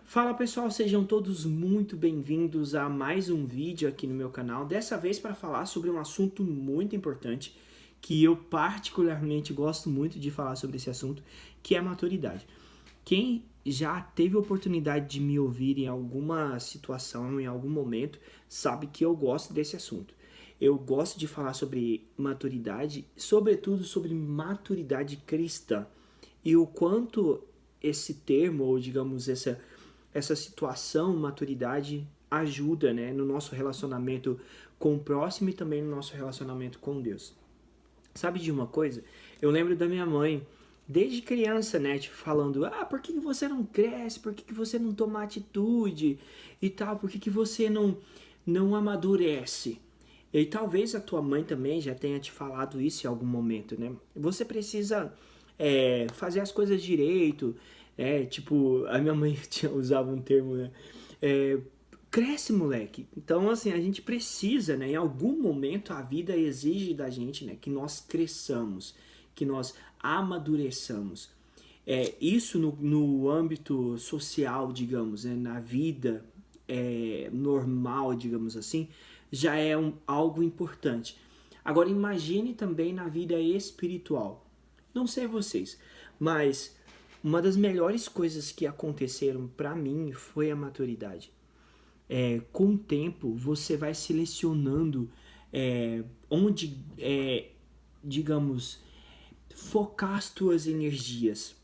Fala pessoal, sejam todos muito bem-vindos a mais um vídeo aqui no meu canal. Dessa vez para falar sobre um assunto muito importante, que eu particularmente gosto muito de falar sobre esse assunto, que é a maturidade. Quem já teve a oportunidade de me ouvir em alguma situação, em algum momento, sabe que eu gosto desse assunto. Eu gosto de falar sobre maturidade, sobretudo sobre maturidade cristã. E o quanto esse termo, ou digamos, essa situação, maturidade, ajuda, né, no nosso relacionamento com o próximo e também no nosso relacionamento com Deus. Sabe de uma coisa? Eu lembro da minha mãe, desde criança, né, tipo, falando, por que você não cresce? Por que você não toma atitude? E tal, por que você não amadurece? E talvez a tua mãe também já tenha te falado isso em algum momento, né? Você precisa fazer as coisas direito, tipo, a minha mãe usava um termo, né? É, cresce, moleque. Então, assim, a gente precisa, né? Em algum momento a vida exige da gente, né? Que nós cresçamos, que nós amadureçamos. Isso no âmbito social, digamos, né? Na vida normal, digamos assim, já é algo importante. Agora, imagine também na vida espiritual. Não sei vocês, mas uma das melhores coisas que aconteceram para mim foi a maturidade. Com o tempo, você vai selecionando onde, digamos, focar as tuas energias.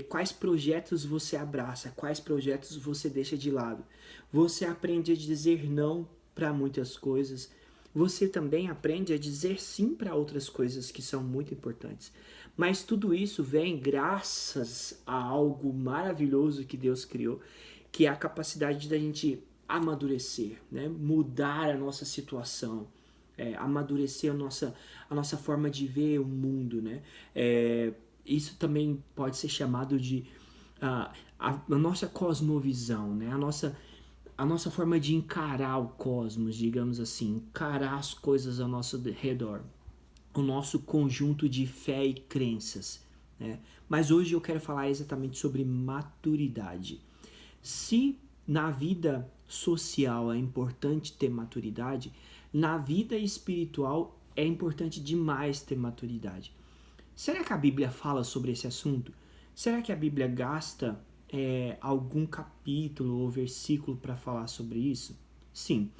Quais projetos você abraça, quais projetos você deixa de lado. Você aprende a dizer não para muitas coisas. Você também aprende a dizer sim para outras coisas que são muito importantes. Mas tudo isso vem graças a algo maravilhoso que Deus criou, que é a capacidade da gente amadurecer, né? Mudar a nossa situação, amadurecer a nossa forma de ver o mundo, né? Isso também pode ser chamado de a nossa cosmovisão, né? A nossa forma de encarar o cosmos, digamos assim, encarar as coisas ao nosso redor, o nosso conjunto de fé e crenças, né? Mas hoje eu quero falar exatamente sobre maturidade. Se na vida social é importante ter maturidade, na vida espiritual é importante demais ter maturidade. Será que a Bíblia fala sobre esse assunto? Será que a Bíblia gasta algum capítulo ou versículo para falar sobre isso? Sim.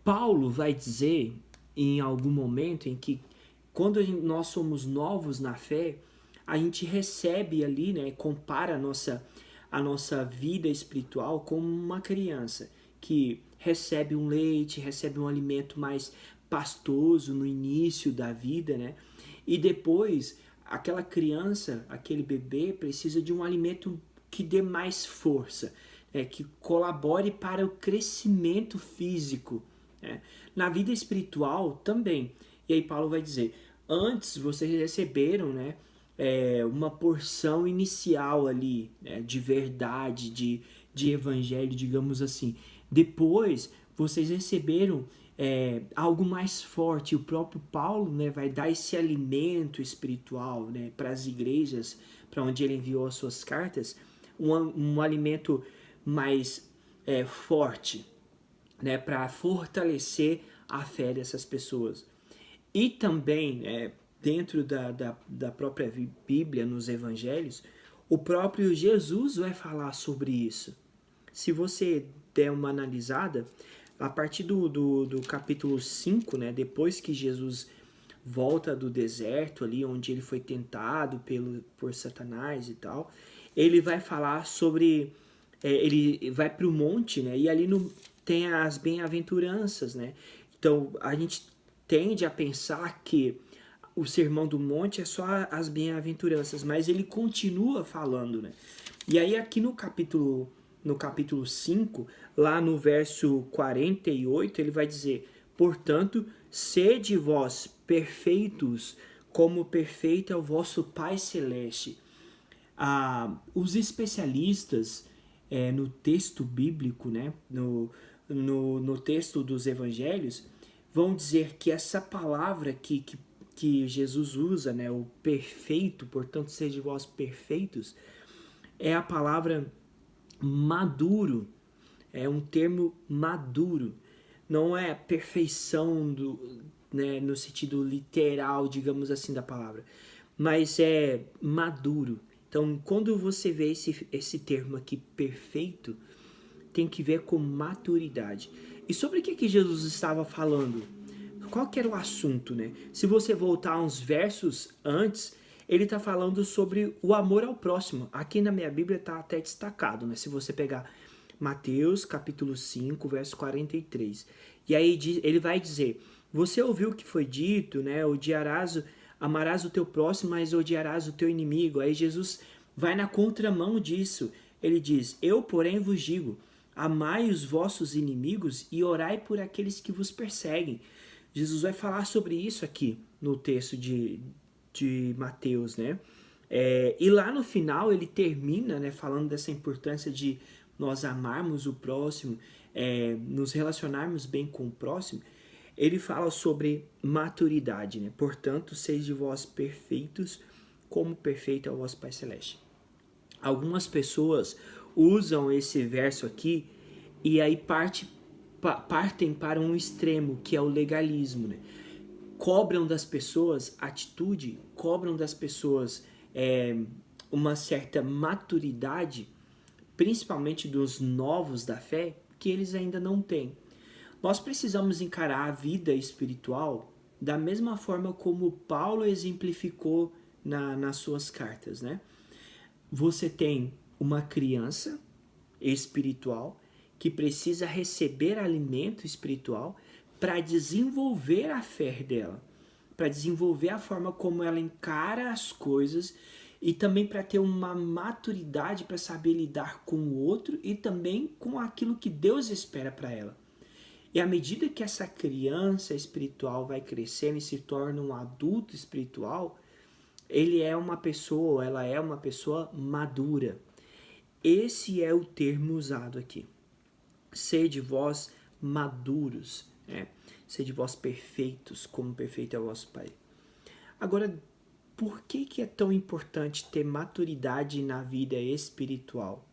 Paulo vai dizer em algum momento em que quando nós somos novos na fé, a gente recebe ali, né, compara a nossa vida espiritual como uma criança que recebe um leite, recebe um alimento mais pastoso no início da vida, né? E depois, aquela criança, aquele bebê, precisa de um alimento que dê mais força, que colabore para o crescimento físico. Na vida espiritual também. E aí Paulo vai dizer, antes vocês receberam, né, uma porção inicial ali, né, de verdade, de evangelho, digamos assim. Depois vocês receberam algo mais forte. O próprio Paulo, né, vai dar esse alimento espiritual, né, para as igrejas, para onde ele enviou as suas cartas, um alimento mais forte, né, para fortalecer a fé dessas pessoas. E também, dentro da própria Bíblia, nos evangelhos, o próprio Jesus vai falar sobre isso. Se você der uma analisada, a partir do capítulo 5, né, depois que Jesus volta do deserto ali, onde ele foi tentado por Satanás e tal, ele vai falar sobre... ele vai para o monte, né, e ali tem as bem-aventuranças, né? Então, a gente tende a pensar que o Sermão do Monte é só as bem-aventuranças, mas ele continua falando, né? E aí aqui no capítulo 5, lá no verso 48, ele vai dizer: "Portanto, sede vós perfeitos, como perfeito é o vosso Pai Celeste." Os especialistas no texto bíblico, né, no texto dos evangelhos, vão dizer que essa palavra que Jesus usa, né, o perfeito, portanto, sede vós perfeitos, é a palavra Maduro é um termo maduro, não é perfeição né, no sentido literal, digamos assim, da palavra, mas é maduro. Então, quando você vê esse termo aqui, perfeito, tem que ver com maturidade. E sobre o que Jesus estava falando? Qual que era o assunto, né? Se você voltar uns versos antes, ele está falando sobre o amor ao próximo. Aqui na minha Bíblia está até destacado, né? Se você pegar Mateus capítulo 5, verso 43. E aí ele vai dizer, você ouviu o que foi dito, né? Amarás o teu próximo, mas odiarás o teu inimigo. Aí Jesus vai na contramão disso. Ele diz, eu porém vos digo, amai os vossos inimigos e orai por aqueles que vos perseguem. Jesus vai falar sobre isso aqui no texto de Mateus, né? E lá no final ele termina, né, falando dessa importância de nós amarmos o próximo, nos relacionarmos bem com o próximo. Ele fala sobre maturidade, né? Portanto, sede vós perfeitos, como perfeito é o vosso Pai Celeste. Algumas pessoas usam esse verso aqui e aí partem para um extremo, que é o legalismo, né? Cobram das pessoas atitude, cobram das pessoas uma certa maturidade, principalmente dos novos da fé, que eles ainda não têm. Nós precisamos encarar a vida espiritual da mesma forma como Paulo exemplificou nas suas cartas, né? Você tem uma criança espiritual que precisa receber alimento espiritual para desenvolver a fé dela, para desenvolver a forma como ela encara as coisas e também para ter uma maturidade para saber lidar com o outro e também com aquilo que Deus espera para ela. E à medida que essa criança espiritual vai crescendo e se torna um adulto espiritual, ela é uma pessoa madura. Esse é o termo usado aqui. Sede vós maduros, né? Sede vós perfeitos, como perfeito é o vosso Pai. Agora, por que é tão importante ter maturidade na vida espiritual?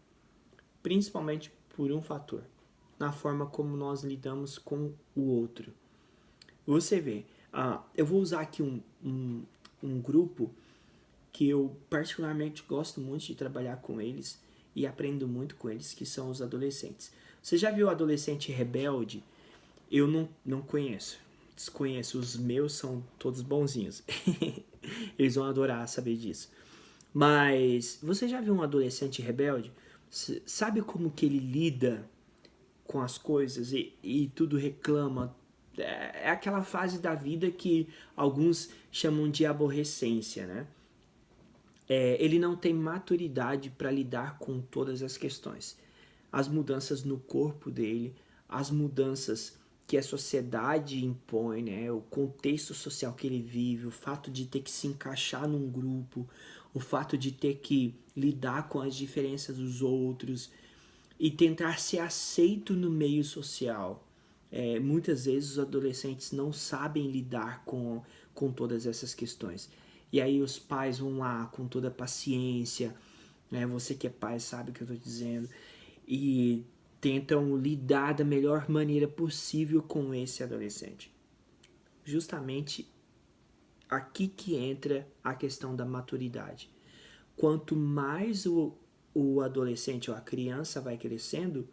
Principalmente por um fator, na forma como nós lidamos com o outro. Você vê, eu vou usar aqui um grupo que eu particularmente gosto muito de trabalhar com eles e aprendo muito com eles, que são os adolescentes. Você já viu o adolescente rebelde? Eu não conheço, desconheço. Os meus são todos bonzinhos. Eles vão adorar saber disso. Mas você já viu um adolescente rebelde? Sabe como que ele lida com as coisas e tudo reclama? É aquela fase da vida que alguns chamam de aborrecência, né? Ele não tem maturidade para lidar com todas as questões. As mudanças no corpo dele, as mudanças que a sociedade impõe, né? O contexto social que ele vive, o fato de ter que se encaixar num grupo, o fato de ter que lidar com as diferenças dos outros e tentar ser aceito no meio social. Muitas vezes os adolescentes não sabem lidar com todas essas questões. E aí os pais vão lá com toda a paciência, né? Você que é pai sabe o que eu estou dizendo, e tentam lidar da melhor maneira possível com esse adolescente. Justamente aqui que entra a questão da maturidade. Quanto mais o adolescente ou a criança vai crescendo,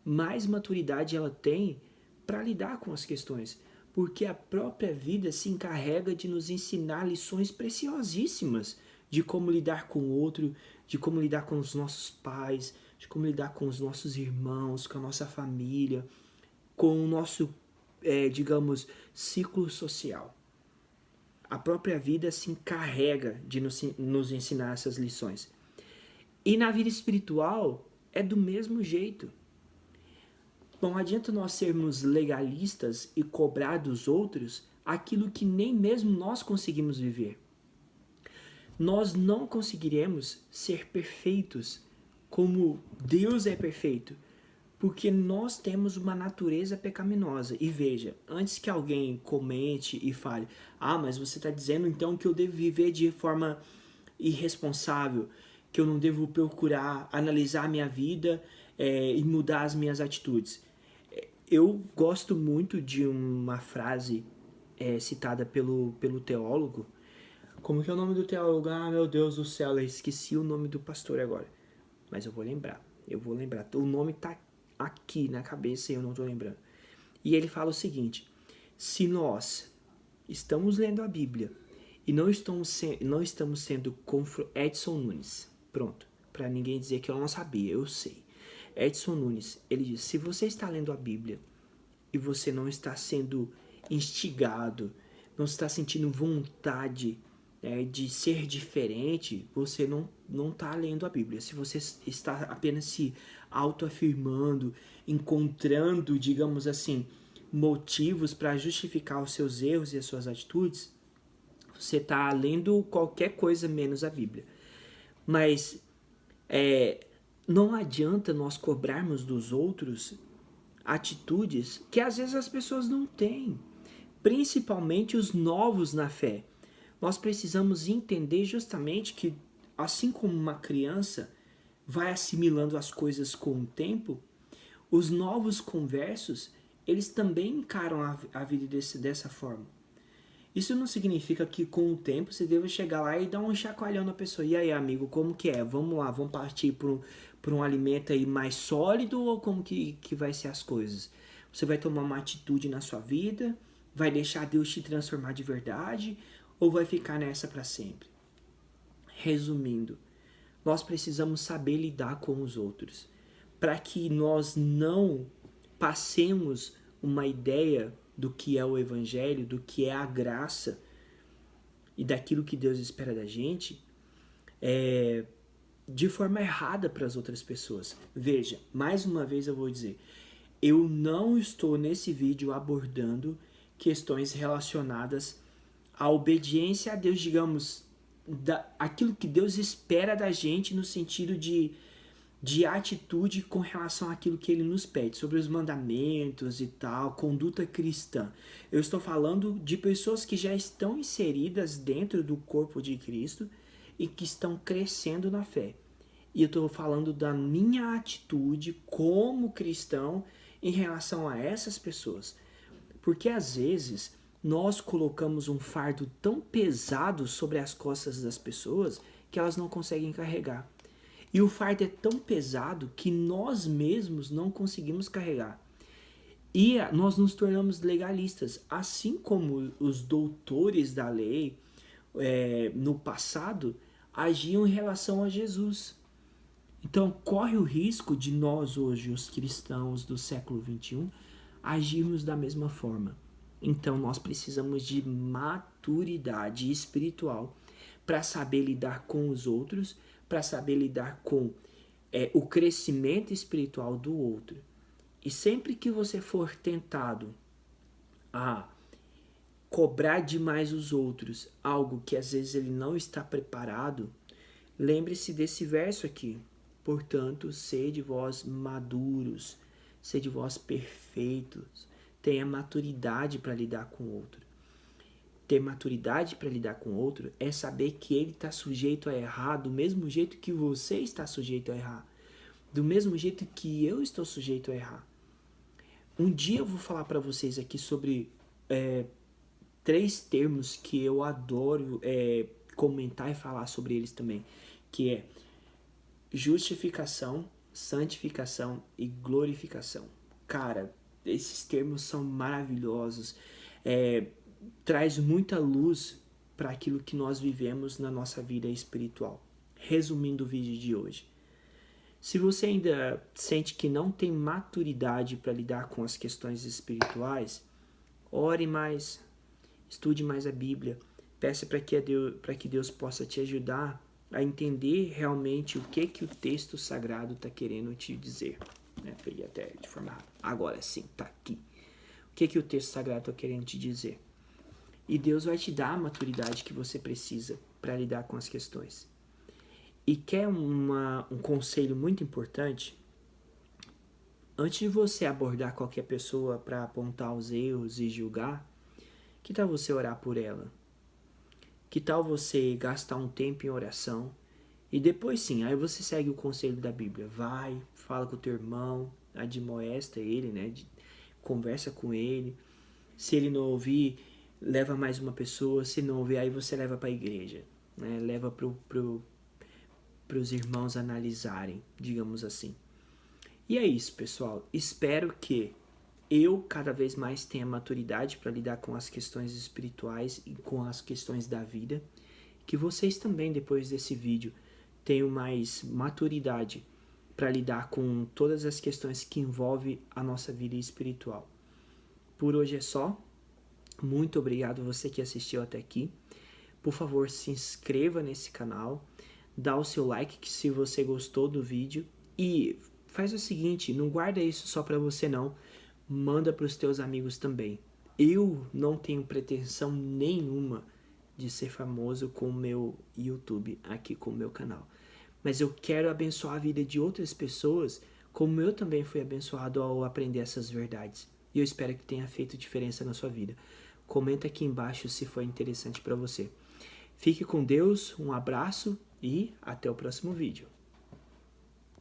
mais maturidade ela tem para lidar com as questões, porque a própria vida se encarrega de nos ensinar lições preciosíssimas de como lidar com o outro, de como lidar com os nossos pais, de como lidar com os nossos irmãos, com a nossa família, com o nosso, digamos, ciclo social. A própria vida se encarrega de nos ensinar essas lições. E na vida espiritual é do mesmo jeito. Não adianta nós sermos legalistas e cobrar dos outros aquilo que nem mesmo nós conseguimos viver. Nós não conseguiremos ser perfeitos como Deus é perfeito, porque nós temos uma natureza pecaminosa. E veja, antes que alguém comente e fale, mas você está dizendo então que eu devo viver de forma irresponsável, que eu não devo procurar analisar a minha vida e mudar as minhas atitudes. Eu gosto muito de uma frase citada pelo teólogo. Como que é o nome do teólogo? Ah, meu Deus do céu, eu esqueci o nome do pastor agora. Mas eu vou lembrar. O nome tá aqui na cabeça e eu não tô lembrando. E ele fala o seguinte: se nós estamos lendo a Bíblia e não estamos sendo Edson Nunes, pronto, para ninguém dizer que eu não sabia, eu sei. Edson Nunes, ele diz: se você está lendo a Bíblia e você não está sendo instigado, não está sentindo vontade de ser diferente, você não está lendo a Bíblia. Se você está apenas se autoafirmando, encontrando, digamos assim, motivos para justificar os seus erros e as suas atitudes, você está lendo qualquer coisa menos a Bíblia. Mas não adianta nós cobrarmos dos outros atitudes que às vezes as pessoas não têm, principalmente os novos na fé. Nós precisamos entender justamente que, assim como uma criança vai assimilando as coisas com o tempo, os novos conversos, eles também encaram a vida dessa forma. Isso não significa que com o tempo você deva chegar lá e dar um chacoalhão na pessoa. E aí, amigo, como que é? Vamos lá, vamos partir por um alimento aí mais sólido ou como que vai ser as coisas? Você vai tomar uma atitude na sua vida? Vai deixar Deus te transformar de verdade? Ou vai ficar nessa para sempre? Resumindo, nós precisamos saber lidar com os outros, para que nós não passemos uma ideia do que é o Evangelho, do que é a graça e daquilo que Deus espera da gente, de forma errada para as outras pessoas. Veja, mais uma vez eu vou dizer, eu não estou nesse vídeo abordando questões relacionadas à obediência a Deus, digamos, aquilo que Deus espera da gente no sentido de atitude com relação àquilo que ele nos pede, sobre os mandamentos e tal, conduta cristã. Eu estou falando de pessoas que já estão inseridas dentro do corpo de Cristo e que estão crescendo na fé. E eu estou falando da minha atitude como cristão em relação a essas pessoas. Porque às vezes nós colocamos um fardo tão pesado sobre as costas das pessoas que elas não conseguem carregar. E o fardo é tão pesado que nós mesmos não conseguimos carregar. E nós nos tornamos legalistas, assim como os doutores da lei no passado agiam em relação a Jesus. Então corre o risco de nós hoje, os cristãos do século XXI, agirmos da mesma forma. Então nós precisamos de maturidade espiritual para saber lidar com os outros, para saber lidar com o crescimento espiritual do outro. E sempre que você for tentado a cobrar demais os outros, algo que às vezes ele não está preparado, lembre-se desse verso aqui. Portanto, sede vós maduros, sede vós perfeitos, tenha maturidade para lidar com o outro. Ter maturidade para lidar com o outro é saber que ele está sujeito a errar do mesmo jeito que você está sujeito a errar. Do mesmo jeito que eu estou sujeito a errar. Um dia eu vou falar para vocês aqui sobre 3 termos que eu adoro comentar e falar sobre eles também. Que é justificação, santificação e glorificação. Cara, esses termos são maravilhosos. Traz muita luz para aquilo que nós vivemos na nossa vida espiritual. Resumindo o vídeo de hoje. Se você ainda sente que não tem maturidade para lidar com as questões espirituais, ore mais, estude mais a Bíblia, peça para que Deus possa te ajudar a entender realmente o que o texto sagrado está querendo te dizer. Peguei até de forma rápida. Agora sim, está aqui. O que o texto sagrado está querendo te dizer? E Deus vai te dar a maturidade que você precisa para lidar com as questões. E quer um conselho muito importante? Antes de você abordar qualquer pessoa para apontar os erros e julgar, que tal você orar por ela? Que tal você gastar um tempo em oração E depois sim, aí você segue o conselho da Bíblia. Vai, fala com o teu irmão, admoesta ele, né? Conversa com ele. Se ele não ouvir, leva mais uma pessoa. Se não ouvir, aí você leva para a igreja, né? Leva pros irmãos analisarem, digamos assim. E é isso, pessoal. Espero que eu cada vez mais tenha maturidade para lidar com as questões espirituais e com as questões da vida. Que vocês também, depois desse vídeo, tenham mais maturidade para lidar com todas as questões que envolvem a nossa vida espiritual. Por hoje é só. Muito obrigado você que assistiu até aqui. Por favor, se inscreva nesse canal, dá o seu like se você gostou do vídeo e faz o seguinte, não guarda isso só para você não, manda para os teus amigos também. Eu não tenho pretensão nenhuma de ser famoso com o meu YouTube, aqui com o meu canal. Mas eu quero abençoar a vida de outras pessoas, como eu também fui abençoado ao aprender essas verdades. E eu espero que tenha feito diferença na sua vida. Comenta aqui embaixo se foi interessante para você. Fique com Deus, um abraço e até o próximo vídeo.